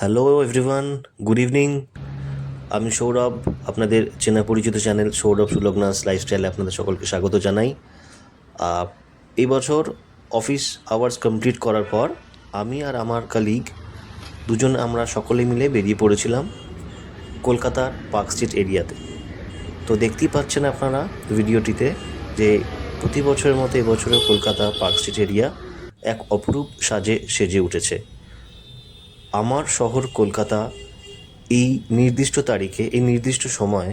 Hello everyone, good evening. আমি সৌরভ, আপনাদের চেনা পরিচিত চ্যানেল সৌরভ সুলগ্নাস লাইফস্টাইলে আপনাদের সকলকে স্বাগত জানাই। এই বছর অফিস আওয়ার্স কমপ্লিট করার পর আমি আর আমার কালিগ দুজন আমরা সকলে মিলে বেরিয়ে পড়েছিলাম কলকাতার পার্ক স্ট্রিট এরিয়াতে। তো দেখতেই পাচ্ছেন আপনারা ভিডিওটিতে যে প্রতি বছরের মতো এবছরও কলকাতা পার্ক স্ট্রিট এরিয়া এক অপরূপ সাজে সেজে উঠেছে। আমার শহর কলকাতা এই নির্দিষ্ট তারিখে, এই নির্দিষ্ট সময়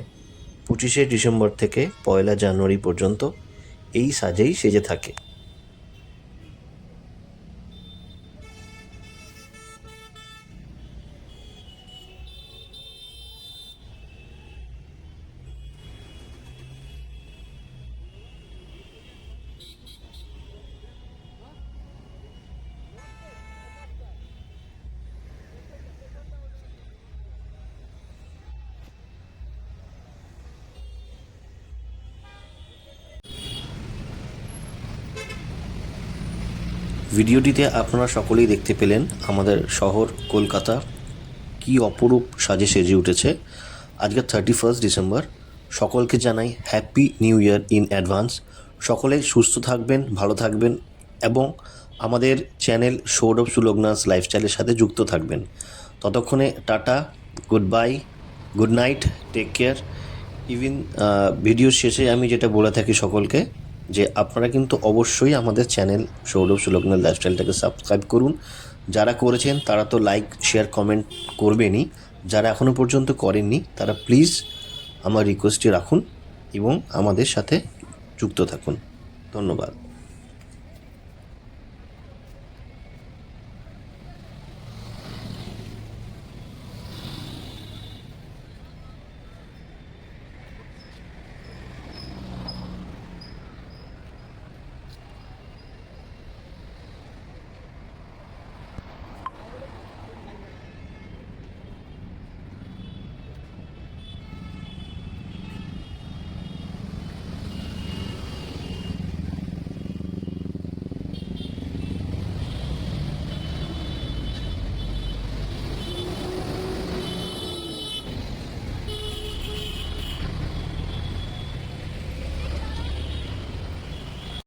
25শে ডিসেম্বর থেকে 1লা জানুয়ারি পর্যন্ত এই সাজেই সেজে থাকে। ভিডিওটিতে আপনারা সকলেই দেখতে পেলেন আমাদের শহর কলকাতা কি অপরূপ সাজে সেজে উঠেছে। আজকে 31 ডিসেম্বর। সকলকে জানাই happy new year in advance. সকলে সুস্থ থাকবেন, ভালো থাকবেন এবং আমাদের চ্যানেল সৌরভ সুলগ্নাস লাইফস্টাইলের সাথে যুক্ত থাকবেন। ততক্ষণে tata, good bye, good night, take care. Even ভিডিওর শেষে আমি যেটা বলে থাকি সকলকে, যে আপনারা কিন্তু অবশ্যই আমাদের চ্যানেল সৌরভ সুলগ্নাস লাইফস্টাইলটাকে সাবস্ক্রাইব করুন। যারা করেছেন তারা তো লাইক, শেয়ার, কমেন্ট করবেনই। যারা এখনও পর্যন্ত করেননি তারা প্লিজ আমার রিকোয়েস্টটি রাখুন এবং আমাদের সাথে যুক্ত থাকুন। ধন্যবাদ।